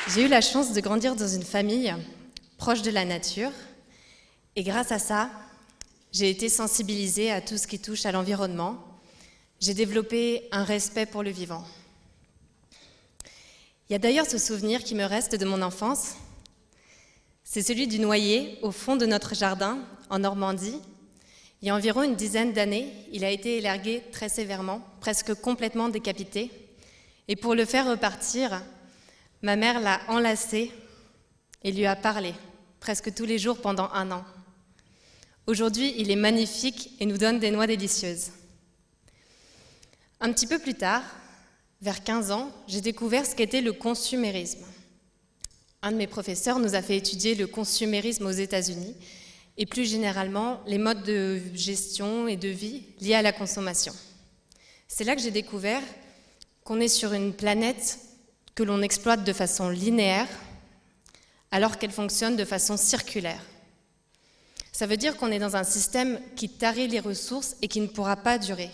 J'ai eu la chance de grandir dans une famille proche de la nature et grâce à ça, j'ai été sensibilisée à tout ce qui touche à l'environnement. J'ai développé un respect pour le vivant. Il y a d'ailleurs ce souvenir qui me reste de mon enfance. C'est celui du noyer au fond de notre jardin en Normandie. Il y a environ une dizaine d'années, il a été élargué très sévèrement, presque complètement décapité. Et pour le faire repartir, ma mère l'a enlacé et lui a parlé, presque tous les jours pendant 1 an. Aujourd'hui, il est magnifique et nous donne des noix délicieuses. Un petit peu plus tard, vers 15 ans, j'ai découvert ce qu'était le consumérisme. Un de mes professeurs nous a fait étudier le consumérisme aux États-Unis et plus généralement les modes de gestion et de vie liés à la consommation. C'est là que j'ai découvert qu'on est sur une planète que l'on exploite de façon linéaire alors qu'elle fonctionne de façon circulaire. Ça veut dire qu'on est dans un système qui tarit les ressources et qui ne pourra pas durer.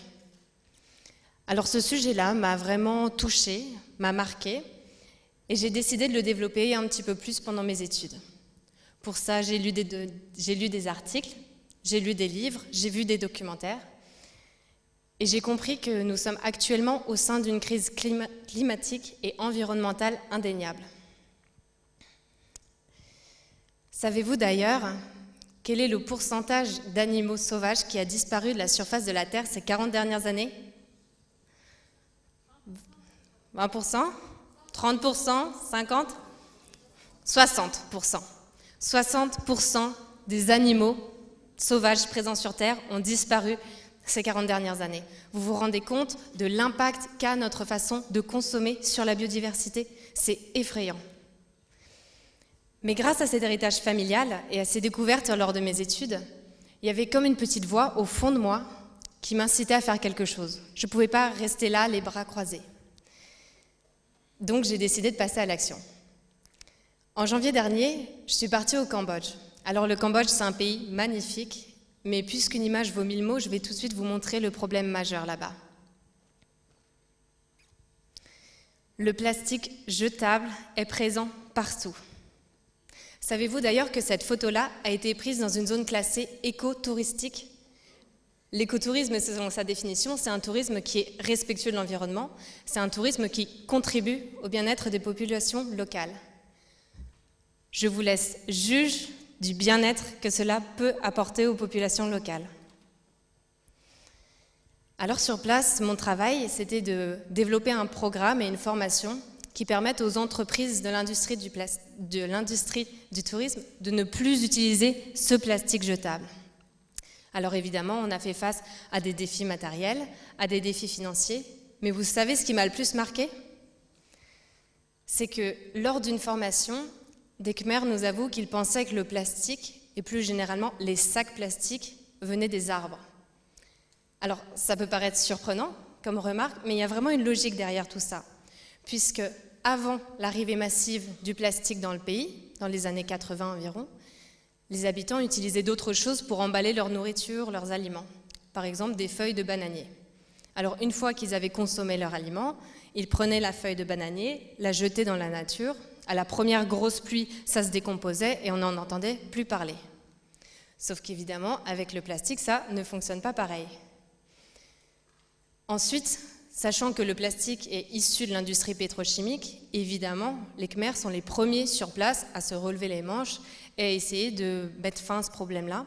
Alors ce sujet-là m'a vraiment touchée, m'a marquée, et j'ai décidé de le développer un petit peu plus pendant mes études. Pour ça, j'ai lu des articles, j'ai lu des livres, j'ai vu des documentaires, et j'ai compris que nous sommes actuellement au sein d'une crise climatique et environnementale indéniable. Savez-vous d'ailleurs quel est le pourcentage d'animaux sauvages qui a disparu de la surface de la Terre ces 40 dernières années ? 20%? 30%? 50%? 60%. 60% des animaux sauvages présents sur Terre ont disparu ces 40 dernières années. Vous vous rendez compte de l'impact qu'a notre façon de consommer sur la biodiversité ? C'est effrayant. Mais grâce à cet héritage familial et à ces découvertes lors de mes études, il y avait comme une petite voix au fond de moi qui m'incitait à faire quelque chose. Je ne pouvais pas rester là, les bras croisés. Donc j'ai décidé de passer à l'action. En janvier dernier, je suis partie au Cambodge. Alors le Cambodge, c'est un pays magnifique, mais puisqu'une image vaut 1000 mots, je vais tout de suite vous montrer le problème majeur là-bas. Le plastique jetable est présent partout. Savez-vous d'ailleurs que cette photo-là a été prise dans une zone classée écotouristique ? L'écotourisme, selon sa définition, c'est un tourisme qui est respectueux de l'environnement, c'est un tourisme qui contribue au bien-être des populations locales. Je vous laisse juge du bien-être que cela peut apporter aux populations locales. Alors sur place, mon travail, c'était de développer un programme et une formation qui permettent aux entreprises de l'industrie du tourisme de ne plus utiliser ce plastique jetable. Alors évidemment, on a fait face à des défis matériels, à des défis financiers, mais vous savez ce qui m'a le plus marqué ? C'est que lors d'une formation, des Khmers nous avouent qu'ils pensaient que le plastique, et plus généralement les sacs plastiques, venaient des arbres. Alors ça peut paraître surprenant comme remarque, mais il y a vraiment une logique derrière tout ça. Puisque avant l'arrivée massive du plastique dans le pays, dans les années 80 environ, les habitants utilisaient d'autres choses pour emballer leur nourriture, leurs aliments. Par exemple, des feuilles de bananier. Alors, une fois qu'ils avaient consommé leur aliment, ils prenaient la feuille de bananier, la jetaient dans la nature. À la première grosse pluie, ça se décomposait et on n'en entendait plus parler. Sauf qu'évidemment, avec le plastique, ça ne fonctionne pas pareil. Ensuite, sachant que le plastique est issu de l'industrie pétrochimique, évidemment, les Khmers sont les premiers sur place à se relever les manches et à essayer de mettre fin à ce problème-là.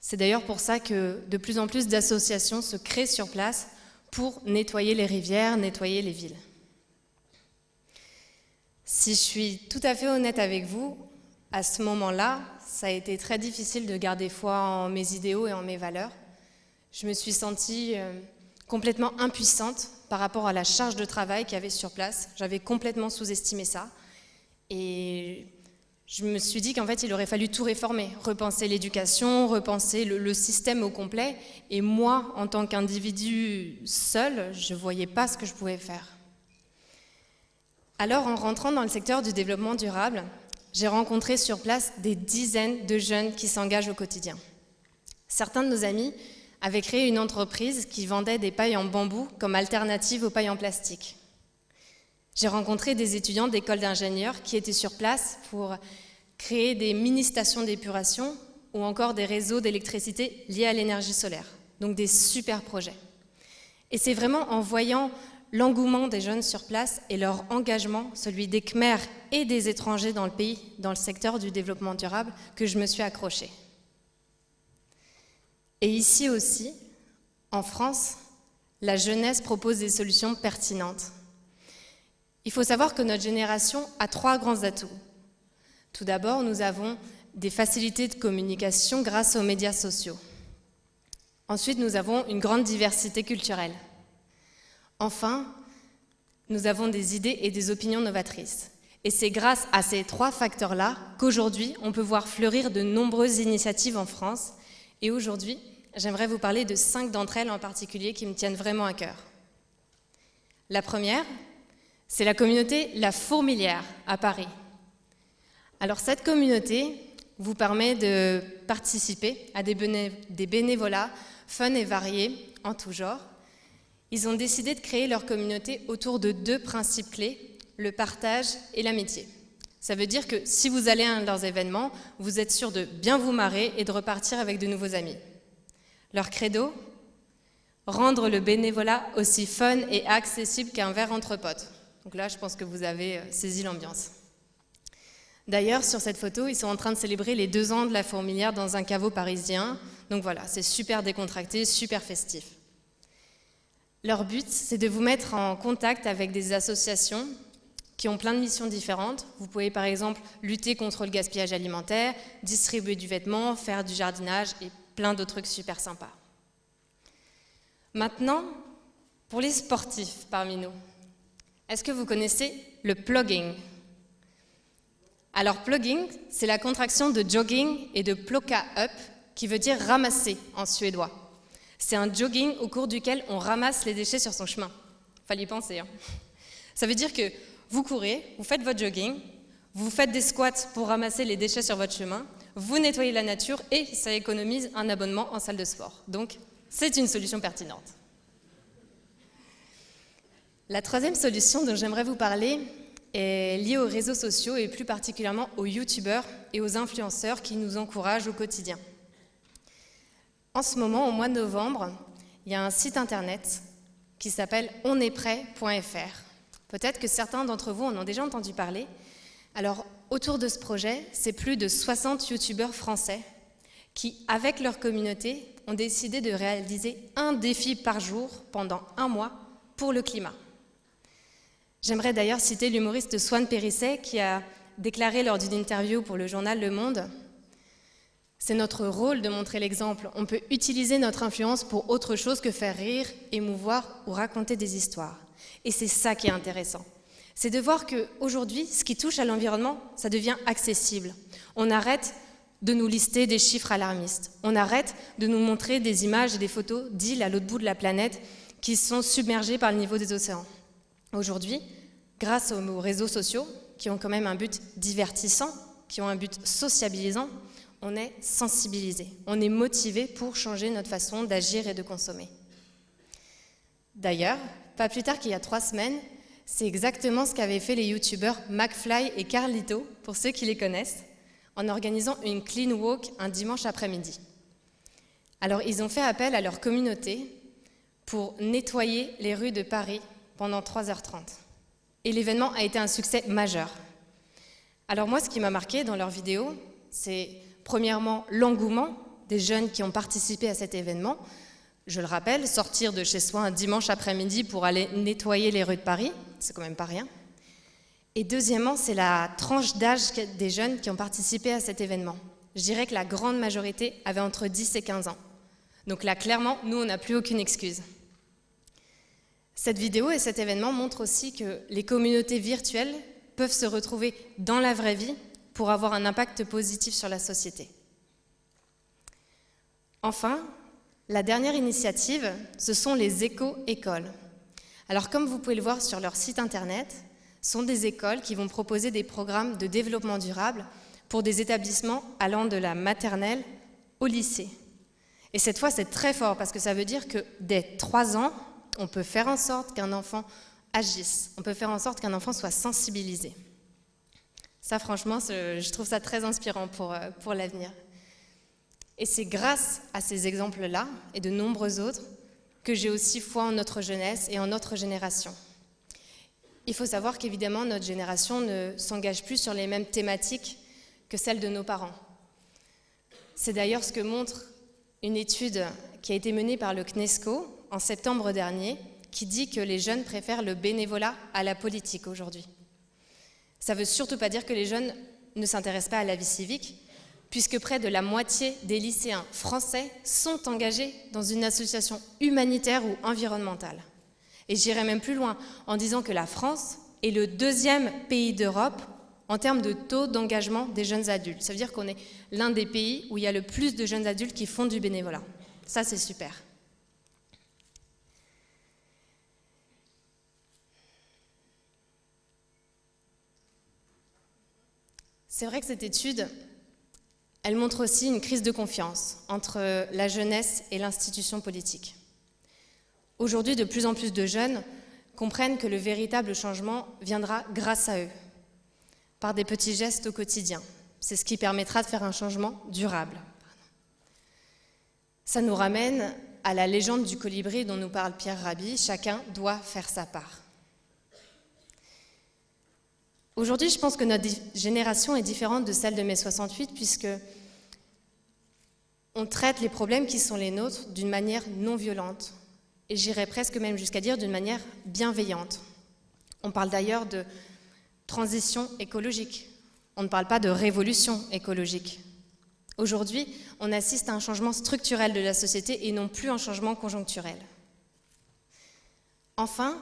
C'est d'ailleurs pour ça que de plus en plus d'associations se créent sur place pour nettoyer les rivières, nettoyer les villes. Si je suis tout à fait honnête avec vous, à ce moment-là, ça a été très difficile de garder foi en mes idéaux et en mes valeurs. Je me suis sentie complètement impuissante par rapport à la charge de travail qu'il y avait sur place. J'avais complètement sous-estimé ça. Et je me suis dit qu'en fait, il aurait fallu tout réformer, repenser l'éducation, repenser le système au complet. Et moi, en tant qu'individu seul, je ne voyais pas ce que je pouvais faire. Alors, en rentrant dans le secteur du développement durable, j'ai rencontré sur place des dizaines de jeunes qui s'engagent au quotidien. Certains de nos amis avaient créé une entreprise qui vendait des pailles en bambou comme alternative aux pailles en plastique. J'ai rencontré des étudiants d'écoles d'ingénieurs qui étaient sur place pour créer des mini-stations d'épuration ou encore des réseaux d'électricité liés à l'énergie solaire. Donc des super projets. Et c'est vraiment en voyant l'engouement des jeunes sur place et leur engagement, celui des Khmers et des étrangers dans le pays, dans le secteur du développement durable, que je me suis accrochée. Et ici aussi, en France, la jeunesse propose des solutions pertinentes. Il faut savoir que notre génération a 3 grands atouts. Tout d'abord, nous avons des facilités de communication grâce aux médias sociaux. Ensuite, nous avons une grande diversité culturelle. Enfin, nous avons des idées et des opinions novatrices. Et c'est grâce à ces 3 facteurs-là qu'aujourd'hui, on peut voir fleurir de nombreuses initiatives en France. Et aujourd'hui, j'aimerais vous parler de 5 d'entre elles en particulier qui me tiennent vraiment à cœur. La première, c'est la communauté La Fourmilière à Paris. Alors cette communauté vous permet de participer à des bénévolats fun et variés en tout genre. Ils ont décidé de créer leur communauté autour de 2 principes clés, le partage et l'amitié. Ça veut dire que si vous allez à un de leurs événements, vous êtes sûr de bien vous marrer et de repartir avec de nouveaux amis. Leur credo ? Rendre le bénévolat aussi fun et accessible qu'un verre entre potes. Donc là, je pense que vous avez saisi l'ambiance. D'ailleurs, sur cette photo, ils sont en train de célébrer les 2 ans de la Fourmilière dans un caveau parisien. Donc voilà, c'est super décontracté, super festif. Leur but, c'est de vous mettre en contact avec des associations qui ont plein de missions différentes. Vous pouvez par exemple lutter contre le gaspillage alimentaire, distribuer du vêtement, faire du jardinage et plein d'autres trucs super sympas. Maintenant, pour les sportifs parmi nous, est-ce que vous connaissez le plugging ? Alors plugging, c'est la contraction de jogging et de plocka up, qui veut dire ramasser en suédois. C'est un jogging au cours duquel on ramasse les déchets sur son chemin. Fallait y penser, hein. Ça veut dire que vous courez, vous faites votre jogging, vous faites des squats pour ramasser les déchets sur votre chemin, vous nettoyez la nature et ça économise un abonnement en salle de sport. Donc, c'est une solution pertinente. La 3e solution dont j'aimerais vous parler est liée aux réseaux sociaux et plus particulièrement aux youtubeurs et aux influenceurs qui nous encouragent au quotidien. En ce moment, au mois de novembre, il y a un site internet qui s'appelle onestprêt.fr. Peut-être que certains d'entre vous en ont déjà entendu parler. Alors, autour de ce projet, c'est plus de 60 youtubeurs français qui, avec leur communauté, ont décidé de réaliser un défi par jour pendant 1 mois pour le climat. J'aimerais d'ailleurs citer l'humoriste Swan Périsset qui a déclaré lors d'une interview pour le journal Le Monde: c'est notre rôle de montrer l'exemple. On peut utiliser notre influence pour autre chose que faire rire, émouvoir ou raconter des histoires. Et c'est ça qui est intéressant. C'est de voir qu'aujourd'hui, ce qui touche à l'environnement, ça devient accessible. On arrête de nous lister des chiffres alarmistes. On arrête de nous montrer des images et des photos d'îles à l'autre bout de la planète qui sont submergées par le niveau des océans. Aujourd'hui, grâce aux réseaux sociaux, qui ont quand même un but divertissant, qui ont un but sociabilisant, on est sensibilisé, on est motivé pour changer notre façon d'agir et de consommer. D'ailleurs, pas plus tard qu'il y a 3 semaines, c'est exactement ce qu'avaient fait les youtubeurs McFly et Carlito, pour ceux qui les connaissent, en organisant une clean walk un dimanche après-midi. Alors, ils ont fait appel à leur communauté pour nettoyer les rues de Paris pendant 3h30. Et l'événement a été un succès majeur. Alors moi, ce qui m'a marqué dans leur vidéo, c'est premièrement l'engouement des jeunes qui ont participé à cet événement. Je le rappelle, sortir de chez soi un dimanche après-midi pour aller nettoyer les rues de Paris, c'est quand même pas rien. Et deuxièmement, c'est la tranche d'âge des jeunes qui ont participé à cet événement. Je dirais que la grande majorité avait entre 10 et 15 ans. Donc là, clairement, nous, on n'a plus aucune excuse. Cette vidéo et cet événement montrent aussi que les communautés virtuelles peuvent se retrouver dans la vraie vie pour avoir un impact positif sur la société. Enfin, la dernière initiative, ce sont les éco-écoles. Alors, comme vous pouvez le voir sur leur site internet, ce sont des écoles qui vont proposer des programmes de développement durable pour des établissements allant de la maternelle au lycée. Et cette fois, c'est très fort parce que ça veut dire que dès 3 ans, on peut faire en sorte qu'un enfant agissent. On peut faire en sorte qu'un enfant soit sensibilisé. Ça, franchement, je trouve ça très inspirant pour l'avenir. Et c'est grâce à ces exemples-là, et de nombreux autres, que j'ai aussi foi en notre jeunesse et en notre génération. Il faut savoir qu'évidemment, notre génération ne s'engage plus sur les mêmes thématiques que celles de nos parents. C'est d'ailleurs ce que montre une étude qui a été menée par le CNESCO en septembre dernier, qui dit que les jeunes préfèrent le bénévolat à la politique aujourd'hui. Ça ne veut surtout pas dire que les jeunes ne s'intéressent pas à la vie civique, puisque près de la moitié des lycéens français sont engagés dans une association humanitaire ou environnementale. Et j'irai même plus loin en disant que la France est le 2e pays d'Europe en termes de taux d'engagement des jeunes adultes. Ça veut dire qu'on est l'un des pays où il y a le plus de jeunes adultes qui font du bénévolat. Ça, c'est super. C'est vrai que cette étude, elle montre aussi une crise de confiance entre la jeunesse et l'institution politique. Aujourd'hui, de plus en plus de jeunes comprennent que le véritable changement viendra grâce à eux, par des petits gestes au quotidien. C'est ce qui permettra de faire un changement durable. Ça nous ramène à la légende du colibri dont nous parle Pierre Rabhi, chacun doit faire sa part. Aujourd'hui, je pense que notre génération est différente de celle de mai 68, puisque on traite les problèmes qui sont les nôtres d'une manière non violente, et j'irais presque même jusqu'à dire d'une manière bienveillante. On parle d'ailleurs de transition écologique, on ne parle pas de révolution écologique. Aujourd'hui, on assiste à un changement structurel de la société et non plus un changement conjoncturel. Enfin,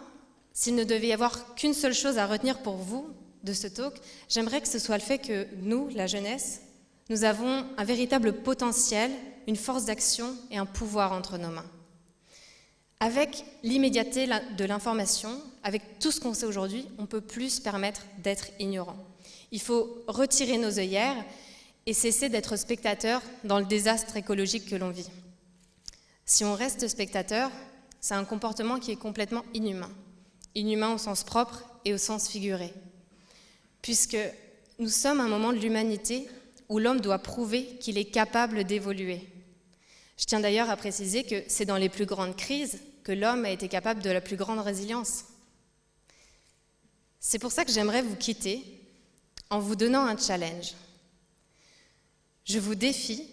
s'il ne devait y avoir qu'une seule chose à retenir pour vous de ce talk, j'aimerais que ce soit le fait que nous, la jeunesse, nous avons un véritable potentiel, une force d'action et un pouvoir entre nos mains. Avec l'immédiateté de l'information, avec tout ce qu'on sait aujourd'hui, on ne peut plus se permettre d'être ignorant. Il faut retirer nos œillères et cesser d'être spectateur dans le désastre écologique que l'on vit. Si on reste spectateur, c'est un comportement qui est complètement inhumain. Inhumain au sens propre et au sens figuré. Puisque nous sommes à un moment de l'humanité où l'homme doit prouver qu'il est capable d'évoluer. Je tiens d'ailleurs à préciser que c'est dans les plus grandes crises que l'homme a été capable de la plus grande résilience. C'est pour ça que j'aimerais vous quitter en vous donnant un challenge. Je vous défie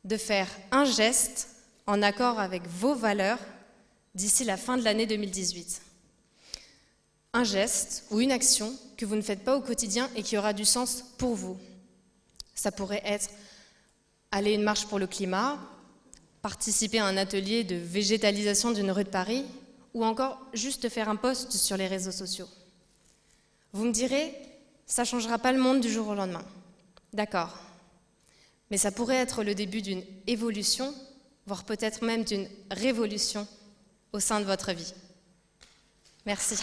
de faire un geste en accord avec vos valeurs d'ici la fin de l'année 2018. Un geste ou une action que vous ne faites pas au quotidien et qui aura du sens pour vous. Ça pourrait être aller à une marche pour le climat, participer à un atelier de végétalisation d'une rue de Paris, ou encore juste faire un post sur les réseaux sociaux. Vous me direz, ça ne changera pas le monde du jour au lendemain. D'accord. Mais ça pourrait être le début d'une évolution, voire peut-être même d'une révolution au sein de votre vie. Merci.